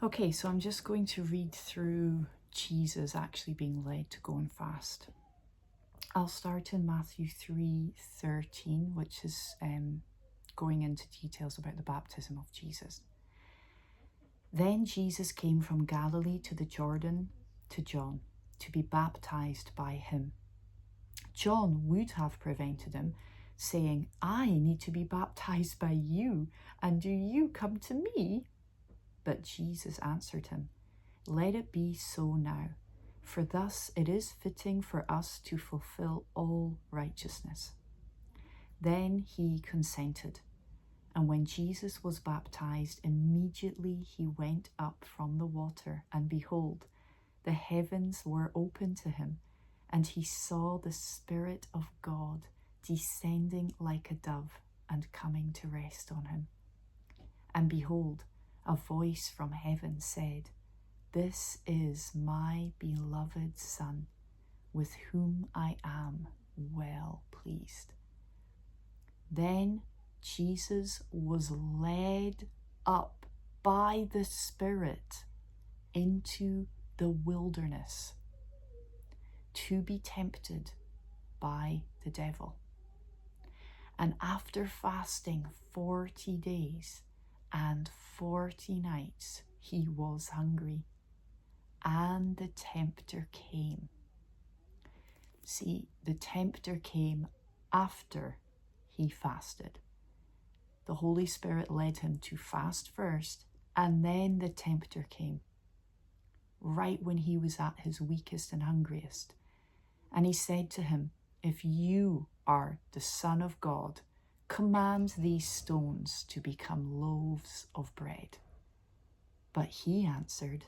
Okay, so I'm just going to read through Jesus actually being led to go and fast. I'll start in Matthew 3:13, which is going into details about the baptism of Jesus. Then Jesus came from Galilee to the Jordan to John to be baptized by him. John would have prevented him, saying, "I need to be baptized by you, and do you come to me?" But Jesus answered him, "Let it be so now, for thus it is fitting for us to fulfill all righteousness." Then he consented, and when Jesus was baptized, immediately he went up from the water, and behold, the heavens were opened to him, and he saw the Spirit of God descending like a dove and coming to rest on him. And behold, a voice from heaven said, "This is my beloved Son, with whom I am well pleased." Then Jesus was led up by the Spirit into the wilderness to be tempted by the devil. And after fasting 40 days and 40 nights, he was hungry, and the tempter came. See, the tempter came after he fasted. The Holy Spirit led him to fast first, and then the tempter came, right when he was at his weakest and hungriest. And he said to him, "If you are the Son of God, command these stones to become loaves of bread." But he answered,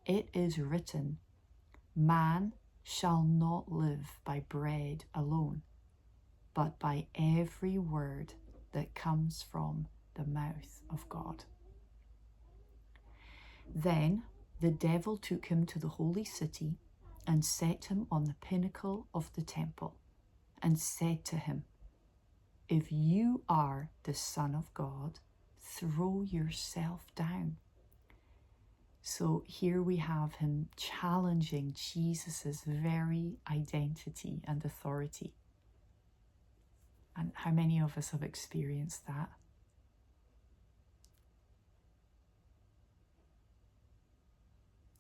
"It is written, man shall not live by bread alone, but by every word that comes from the mouth of God." Then the devil took him to the holy city and set him on the pinnacle of the temple and said to him, "If you are the Son of God, throw yourself down." So here we have him challenging Jesus's very identity and authority. And how many of us have experienced that?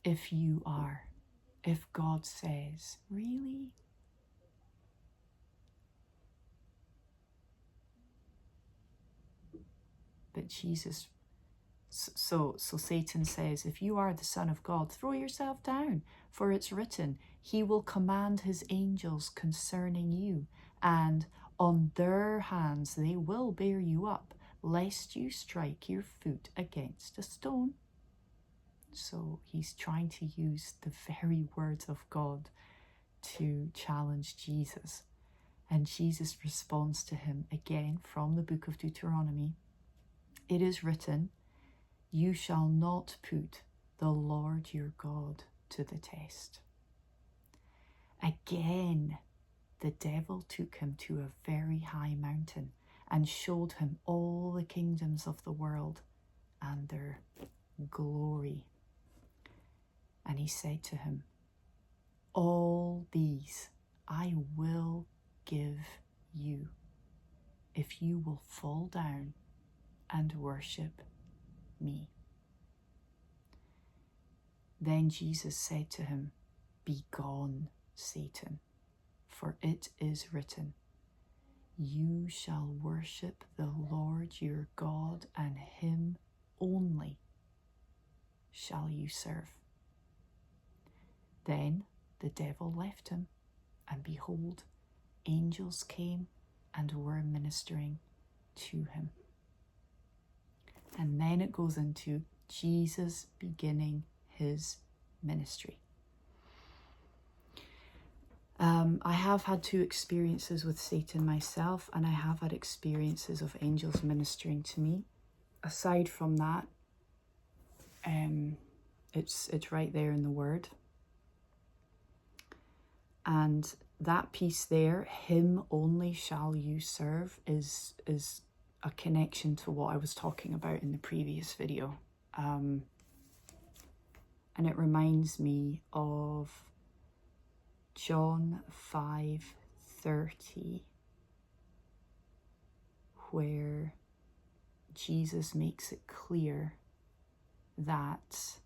If you are, if God says, really? But Jesus, so Satan says, "If you are the Son of God, throw yourself down, for it's written, he will command his angels concerning you, and on their hands they will bear you up, lest you strike your foot against a stone." So he's trying to use the very words of God to challenge Jesus. And Jesus responds to him again from the book of Deuteronomy. "It is written, you shall not put the Lord your God to the test." Again, the devil took him to a very high mountain and showed him all the kingdoms of the world and their glory. And he said to him, "All these I will give you if you will fall down and worship me." Then Jesus said to him, "Begone, Satan, for it is written, you shall worship the Lord your God, and him only shall you serve." Then the devil left him, and behold, angels came and were ministering to him. And then it goes into Jesus beginning his ministry. I have had 2 experiences with Satan myself, and I have had experiences of angels ministering to me. Aside from that, it's right there in the Word. And that piece there, "him only shall you serve," is a connection to what I was talking about in the previous video. And it reminds me of John 5:30, where Jesus makes it clear that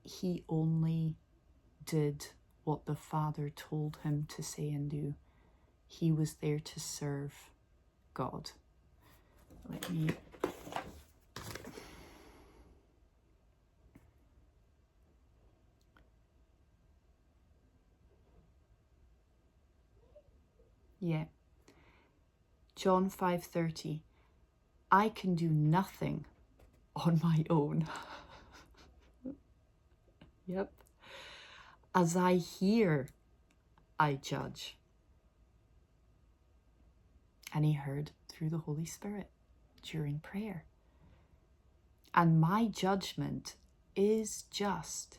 he only did what the Father told him to say and do. He was there to serve God. Let me... Yeah. John 5:30. I can do nothing on my own. Yep. As I hear, I judge. And he heard through the Holy Spirit during prayer. And my judgment is just,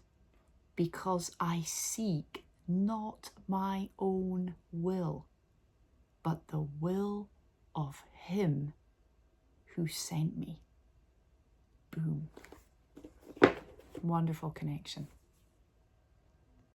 because I seek not my own will, but the will of him who sent me. Boom. Wonderful connection.